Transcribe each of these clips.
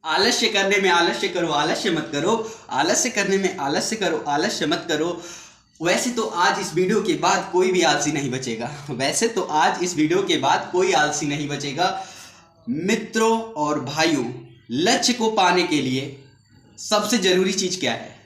आलस्य करने में आलस्य करो, आलस्य मत करो। आलस्य करने में आलस्य करो, आलस्य मत करो। वैसे तो आज इस वीडियो के बाद कोई भी आलसी नहीं बचेगा। वैसे तो आज इस वीडियो के बाद कोई आलसी नहीं बचेगा। मित्रों और भाइयों, लक्ष्य को पाने के लिए सबसे जरूरी चीज क्या है?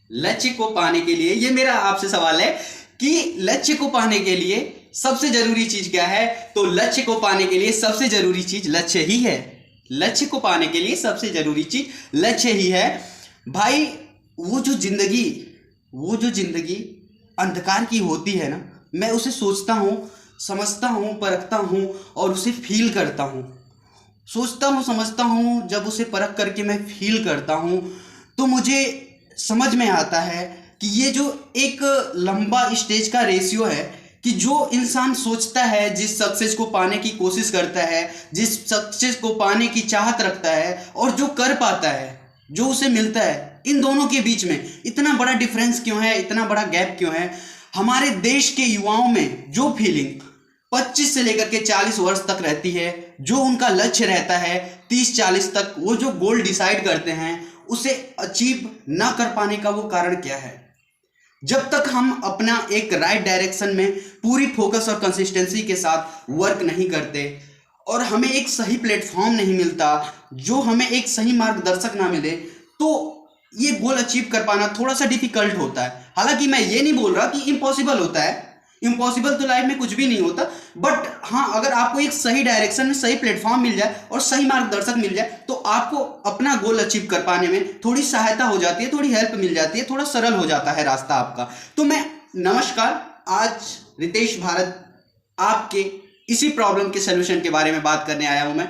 लक्ष्य को पाने के लिए, ये मेरा आपसे सवाल है कि लक्ष्य को पाने के लिए सबसे जरूरी चीज क्या है? तो लक्ष्य को पाने के लिए सबसे जरूरी चीज लक्ष्य ही है। लक्ष्य को पाने के लिए सबसे जरूरी चीज लक्ष्य ही है भाई। वो जो जिंदगी अंधकार की होती है ना, मैं उसे सोचता हूं, समझता हूं, परखता हूं और उसे फील करता हूं। सोचता हूं, समझता हूं, जब उसे परख करके मैं फील करता हूं तो मुझे समझ में आता है कि ये जो एक लंबा स्टेज का रेशियो है कि जो इंसान सोचता है, जिस सक्सेस को पाने की कोशिश करता है, जिस सक्सेस को पाने की चाहत रखता है और जो कर पाता है, जो उसे मिलता है, इन दोनों के बीच में इतना बड़ा डिफरेंस क्यों है? इतना बड़ा गैप क्यों है? हमारे देश के युवाओं में जो फीलिंग 25 से लेकर के 40 वर्ष तक रहती है, जो उनका लक्ष्य रहता है 30-40 तक, वो जो गोल डिसाइड करते हैं, उसे अचीव ना कर पाने का वो कारण क्या है? जब तक हम अपना एक राइट डायरेक्शन में पूरी फोकस और कंसिस्टेंसी के साथ वर्क नहीं करते और हमें एक सही प्लेटफॉर्म नहीं मिलता, जो हमें एक सही मार्गदर्शक ना मिले, तो ये गोल अचीव कर पाना थोड़ा सा डिफिकल्ट होता है। हालांकि मैं ये नहीं बोल रहा कि इम्पॉसिबल होता है, इम्पॉसिबल तो लाइफ में कुछ भी नहीं होता, बट हाँ, अगर आपको एक सही डायरेक्शन में सही प्लेटफॉर्म मिल जाए और सही मार्गदर्शक मिल जाए तो आपको अपना गोल अचीव कर पाने में थोड़ी सहायता हो जाती है, थोड़ी हेल्प मिल जाती है, थोड़ा सरल हो जाता है रास्ता आपका। तो मैं नमस्कार, आज रितेश भारत आपके इसी प्रॉब्लम के सोल्यूशन के बारे में बात करने आया हूं मैं।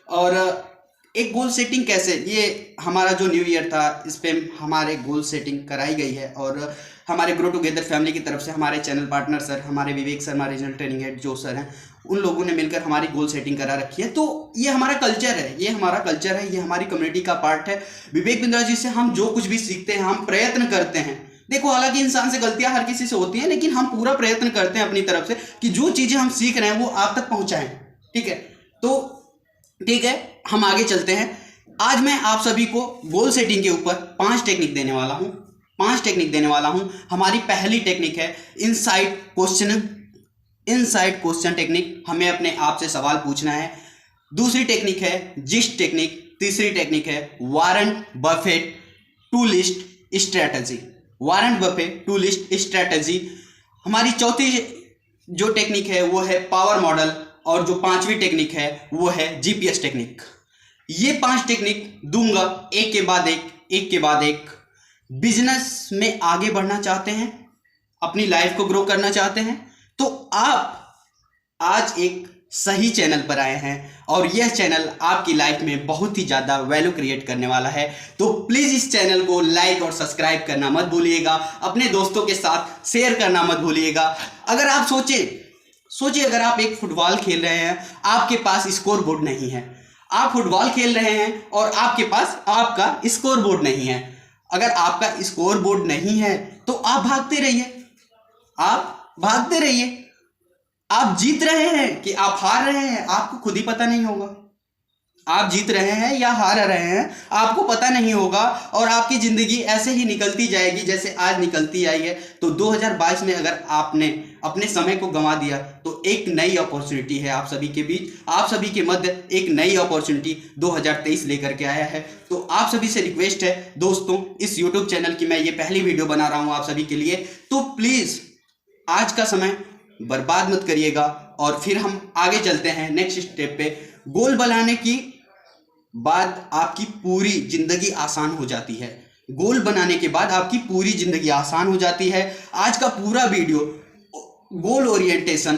और एक गोल सेटिंग कैसे, ये हमारा जो न्यू ईयर था, इस पे हमारे गोल सेटिंग कराई गई है और हमारे ग्रो टुगेदर फैमिली की तरफ से हमारे चैनल पार्टनर सर, हमारे Vivek Sharma regional training head जो सर हैं, उन लोगों ने मिलकर हमारी गोल सेटिंग करा रखी है। तो ये हमारा कल्चर है, ये हमारा कल्चर है, ये हमारी कम्युनिटी का पार्ट है। विवेक बिंद्रा जी से हम जो कुछ भी सीखते हैं, हम प्रयत्न करते हैं। देखो, हालांकि इंसान से गलतियां हर किसी से होती हैं, लेकिन हम पूरा प्रयत्न करते हैं अपनी तरफ से कि जो चीजें हम सीख रहे हैं वो आप तक पहुंचाएं। ठीक है, तो ठीक है, हम आगे चलते हैं। आज मैं आप सभी को गोल सेटिंग के ऊपर 5 टेक्निक देने वाला हूं। 5 टेक्निक देने वाला हूं। हमारी पहली टेक्निक है इनसाइड क्वेश्चन टेक्निक। हमें अपने आप से सवाल पूछना है। दूसरी टेक्निक है जिस्ट टेक्निक। तीसरी टेक्निक है Warren Buffett two list strategy. Warren Buffett two list strategy. हमारी चौथी जो टेक्निक है वो है पावर मॉडल और जो 5वीं टेक्निक है वो है जीपीएस टेक्निक। ये 5 टेक्निक दूंगा एक के बाद एक। बिजनेस में आगे बढ़ना चाहते हैं, अपनी लाइफ को ग्रो करना चाहते हैं, तो आप आज एक सही चैनल पर आए हैं और यह चैनल आपकी लाइफ में बहुत ही ज्यादा वैल्यू क्रिएट करने वाला है। तो प्लीज इस चैनल को लाइक और सब्सक्राइब करना मत भूलिएगा, अपने दोस्तों के साथ शेयर करना मत भूलिएगा। अगर आप सोचिए अगर आप एक फुटबॉल खेल रहे हैं, आपके पास स्कोर बोर्ड नहीं है। आप फुटबॉल खेल रहे हैं और आपके पास आपका स्कोर बोर्ड नहीं है। अगर आपका स्कोर बोर्ड नहीं है तो आप भागते रहिए, आप जीत रहे हैं कि आप हार रहे हैं, आपको खुद ही पता नहीं होगा। आप जीत रहे हैं या हार रहे हैं, आपको पता नहीं होगा और आपकी जिंदगी ऐसे ही निकलती जाएगी जैसे आज निकलती आई है। तो 2022 में अगर आपने अपने समय को गंवा दिया तो एक नई अपॉर्चुनिटी है आप सभी के बीच, आप सभी के मध्य एक नई अपॉर्चुनिटी 2023 लेकर के आया है। तो आप सभी से रिक्वेस्ट है दोस्तों, इस यूट्यूब चैनल की मैं ये पहली वीडियो बना रहा हूं आप सभी के लिए, तो प्लीज आज का समय बर्बाद मत करिएगा। और फिर हम आगे चलते हैं नेक्स्ट स्टेप पे। गोल बनाने की बाद आपकी पूरी जिंदगी आसान हो जाती है। गोल बनाने के बाद आपकी पूरी जिंदगी आसान हो जाती है। आज का पूरा वीडियो गोल ओरिएंटेशन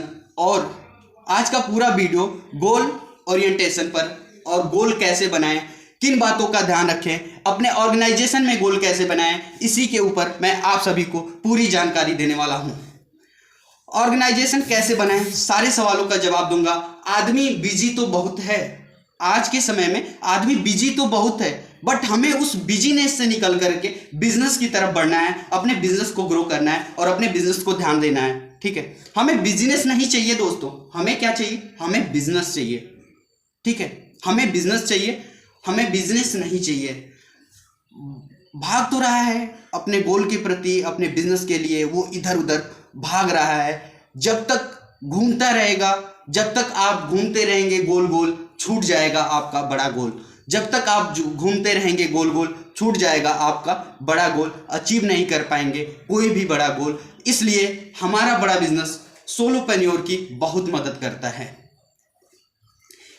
पर और गोल कैसे बनाएं, किन बातों का ध्यान रखें, अपने ऑर्गेनाइजेशन में गोल कैसे बनाएं, इसी के ऊपर मैं आप सभी को पूरी जानकारी देने वाला हूं। ऑर्गेनाइजेशन कैसे बनाएं, सारे सवालों का जवाब दूंगा। आदमी बिजी तो बहुत है, आज के समय में आदमी बिजी तो बहुत है, बट हमें उस बिजीनेस से निकल करके बिजनेस की तरफ बढ़ना है, अपने बिजनेस को ग्रो करना है और अपने बिजनेस को ध्यान देना है। ठीक है, हमें बिजनेस नहीं चाहिए दोस्तों, हमें क्या चाहिए? हमें बिजनेस चाहिए। ठीक है, हमें बिजनेस चाहिए हमें बिजनेस नहीं चाहिए। भाग तो रहा है अपने गोल के प्रति, अपने बिजनेस के लिए वो इधर उधर भाग रहा है। जब तक घूमता रहेगा, जब तक आप घूमते रहेंगे गोल गोल, छूट जाएगा आपका बड़ा गोल। जब तक आप घूमते रहेंगे गोल गोल, छूट जाएगा आपका बड़ा गोल, अचीव नहीं कर पाएंगे कोई भी बड़ा गोल। इसलिए हमारा बड़ा बिजनेस सोलोप्रेन्योर की बहुत मदद करता है।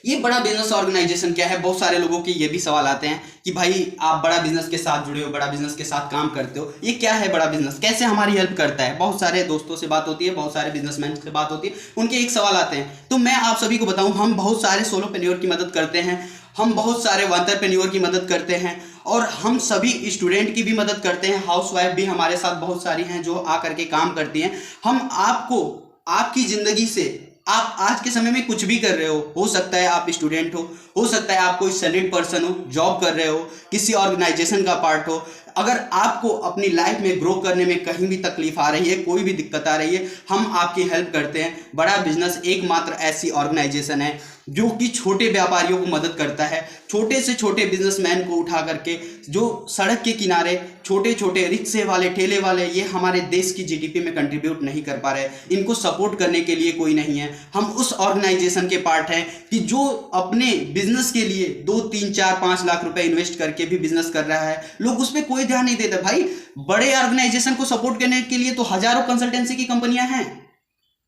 ये बड़ा बिजनेस ऑर्गेनाइजेशन क्या है? बहुत सारे लोगों के ये भी सवाल आते हैं कि भाई आप बड़ा बिजनेस के साथ जुड़े हो, बड़ा बिजनेस के साथ काम करते हो, ये क्या है बड़ा बिजनेस, कैसे हमारी हेल्प करता है? बहुत सारे दोस्तों से बात होती है, बहुत सारे बिजनेसमैन से बात होती है, उनके एक सवाल आते हैं। तो मैं आप सभी को बताऊं, हम बहुत सारे सोलोप्रेन्योर की मदद करते हैं, हम बहुत सारे एंटरप्रेन्योर की मदद करते हैं, और हम सभी स्टूडेंट की भी मदद करते हैं। हाउसवाइफ भी हमारे साथ बहुत सारी हैं जो आकर के काम करती हैं। हम आपको आपकी जिंदगी से, आप आज के समय में कुछ भी कर रहे हो सकता है आप स्टूडेंट हो सकता है आप कोई सैलरीड पर्सन हो, जॉब कर रहे हो, किसी ऑर्गेनाइजेशन का पार्ट हो, अगर आपको अपनी लाइफ में ग्रो करने में कहीं भी तकलीफ आ रही है, कोई भी दिक्कत आ रही है, हम आपकी हेल्प करते हैं। बड़ा बिजनेस एकमात्र ऐसी ऑर्गेनाइजेशन है जो कि छोटे व्यापारियों को मदद करता है, छोटे से छोटे बिजनेसमैन को उठा करके, जो सड़क के किनारे छोटे छोटे रिक्शे वाले, ठेले वाले, ये हमारे देश की जीडीपी में कंट्रीब्यूट नहीं कर पा रहे, इनको सपोर्ट करने के लिए कोई नहीं है। हम उस ऑर्गेनाइजेशन के पार्ट हैं कि जो अपने बिजनेस के लिए 2, 3, 4, 5 लाख रुपए इन्वेस्ट करके भी बिजनेस कर रहा है, लोग उस पर कोई ध्यान नहीं देते। भाई बड़े ऑर्गेनाइजेशन को सपोर्ट करने के लिए तो हजारों कंसल्टेंसी की कंपनियां हैं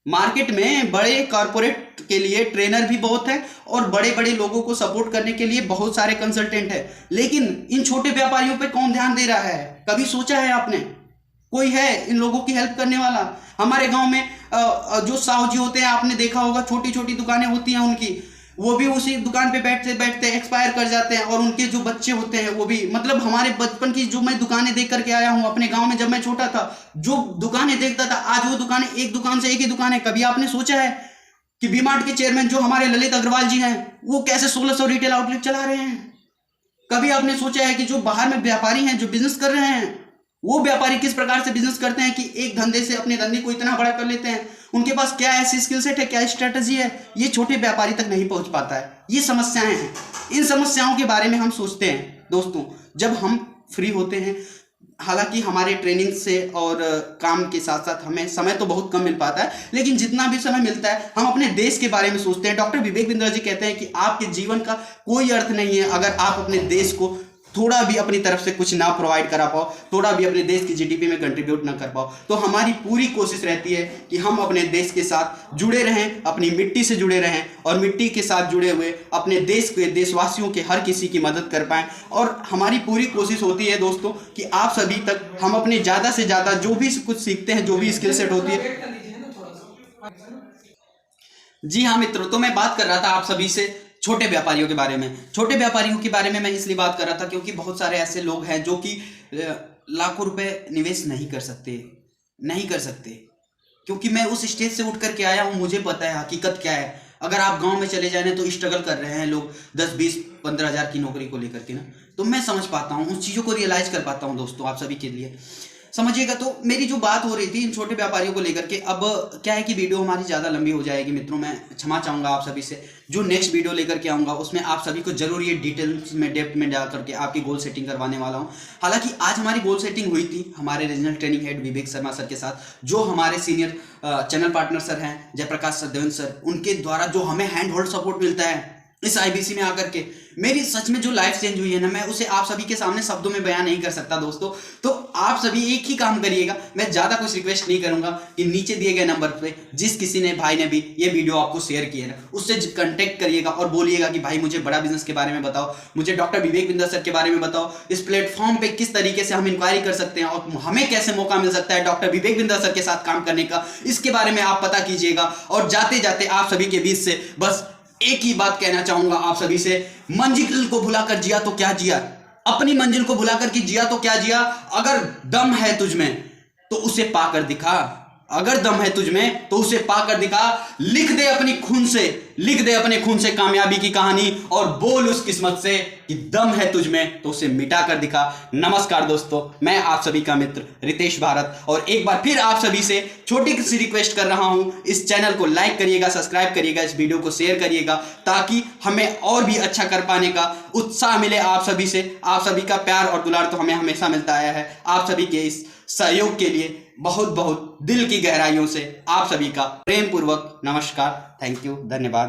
मार्केट में, बड़े कॉर्पोरेट के लिए ट्रेनर भी बहुत है, और बड़े बड़े लोगों को सपोर्ट करने के लिए बहुत सारे कंसल्टेंट है। लेकिन इन छोटे व्यापारियों पे कौन ध्यान दे रहा है? कभी सोचा है आपने? कोई है इन लोगों की हेल्प करने वाला? हमारे गांव में जो साहू जी होते हैं, आपने देखा होगा, छोटी छोटी दुकानें होती हैं उनकी, वो भी उसी दुकान पे बैठते बैठते एक्सपायर कर जाते हैं, और उनके जो बच्चे होते हैं वो भी, मतलब हमारे बचपन की जो मैं दुकानें देख करके आया हूं अपने गांव में, जब मैं छोटा था जो दुकानें देखता था, आज वो दुकानें एक दुकान से एक ही दुकान है। कभी आपने सोचा है कि वी मार्ट के चेयरमैन जो हमारे ललित अग्रवाल जी हैं, वो कैसे 1600 रिटेल आउटलेट चला रहे हैं? कभी आपने सोचा है कि जो बाहर में व्यापारी हैं, जो बिजनेस कर रहे हैं, वो व्यापारी किस प्रकार से बिजनेस करते हैं कि एक धंधे से अपने धंधे को इतना बड़ा कर लेते हैं? उनके पास क्या ऐसी स्किल सेट है, क्या स्ट्रेटजी है, ये छोटे व्यापारी तक नहीं पहुंच पाता है। ये समस्याएं हैं, इन समस्याओं के बारे में हम सोचते हैं दोस्तों जब हम फ्री होते हैं। हालांकि हमारे ट्रेनिंग से और काम के साथ साथ हमें समय तो बहुत कम मिल पाता है, लेकिन जितना भी समय मिलता है हम अपने देश के बारे में सोचते हैं। डॉक्टर विवेक बिंद्रा जी कहते हैं कि आपके जीवन का कोई अर्थ नहीं है अगर आप अपने देश को थोड़ा भी अपनी तरफ से कुछ ना प्रोवाइड करा पाओ, थोड़ा भी अपने देश की जीडीपी में कंट्रीब्यूट ना कर पाओ। तो हमारी पूरी कोशिश रहती है कि हम अपने देश के साथ जुड़े रहें, अपनी मिट्टी से जुड़े रहें, और मिट्टी के साथ जुड़े हुए अपने देश के, देशवासियों के हर किसी की मदद कर पाएं। और हमारी पूरी कोशिश होती है दोस्तों कि आप सभी तक हम अपने ज़्यादा से ज़्यादा जो भी कुछ सीखते हैं, जो भी स्किल सेट होती है। जी हाँ मित्रों, तो मैं बात कर रहा था आप सभी से छोटे व्यापारियों के बारे में। छोटे व्यापारियों के बारे में मैं इसलिए बात कर रहा था क्योंकि बहुत सारे ऐसे लोग हैं जो कि लाखों रुपए निवेश नहीं कर सकते, क्योंकि मैं उस स्टेज से उठ करके आया हूँ, मुझे पता है हकीकत क्या है। अगर आप गांव में चले जाए तो स्ट्रगल कर रहे हैं लोग 10, 20, 15 हज़ार की नौकरी को लेकर के ना, तो मैं समझ पाता हूँ, उस चीज़ों को रियलाइज कर पाता हूँ दोस्तों, आप सभी के लिए समझिएगा। तो मेरी जो बात हो रही थी इन छोटे व्यापारियों को लेकर के, अब क्या है कि वीडियो हमारी ज़्यादा लंबी हो जाएगी मित्रों, मैं क्षमा चाहूँगा आप सभी से। जो नेक्स्ट वीडियो लेकर के आऊँगा उसमें आप सभी को जरूर ये डिटेल्स में, डेप्थ में जा करके आपकी गोल सेटिंग करवाने वाला हूँ। हालांकि आज हमारी गोल सेटिंग हुई थी हमारे regional training head Vivek Sharma sir के साथ, जो हमारे सीनियर चैनल पार्टनर सर हैं जयप्रकाश सर, देवेंद्र सर, उनके द्वारा जो हमें हैंड होल्ड सपोर्ट मिलता है इस आईबीसी में आकर के, मेरी सच में जो लाइफ चेंज हुई है ना, मैं उसे आप सभी के सामने शब्दों में बयान नहीं कर सकता दोस्तों। तो आप सभी एक ही काम करिएगा, मैं ज़्यादा कुछ रिक्वेस्ट नहीं करूंगा कि नीचे दिए गए नंबर पे जिस किसी ने, भाई ने भी ये वीडियो आपको शेयर किया है, उससे कांटेक्ट करिएगा और बोलिएगा कि भाई मुझे बड़ा बिजनेस के बारे में बताओ, मुझे डॉक्टर विवेक बिंद्रा सर के बारे में बताओ, इस प्लेटफॉर्म पे किस तरीके से हम इंक्वायरी कर सकते हैं और हमें कैसे मौका मिल सकता है डॉक्टर विवेक बिंद्रा सर के साथ काम करने का, इसके बारे में आप पता कीजिएगा। और जाते जाते आप सभी के बीच से बस एक ही बात कहना चाहूंगा आप सभी से, मंजिल को भुलाकर जिया तो क्या जिया, अपनी मंजिल को भुलाकर के जिया तो क्या जिया। अगर दम है तुझ में तो उसे पाकर दिखा, अगर दम है तुझ में तो उसे पाकर दिखा। लिख दे अपनी खून से लिख दे अपने खून से कामयाबी की कहानी और बोल उस किस्मत से कि दम है तुझ में तो उसे मिटा कर दिखा। नमस्कार दोस्तों, मैं आप सभी का मित्र रितेश भारत और एक बार फिर आप सभी से छोटी सी रिक्वेस्ट कर रहा हूं, इस चैनल को लाइक करिएगा, सब्सक्राइब करिएगा, इस वीडियो को शेयर करिएगा ताकि हमें और भी अच्छा कर पाने का उत्साह मिले आप सभी से। आप सभी का प्यार और दुलार तो हमें हमेशा मिलता आया है। आप सभी के इस सहयोग के लिए बहुत बहुत दिल की गहराइयों से आप सभी का प्रेम पूर्वक नमस्कार। थैंक यू, धन्यवाद।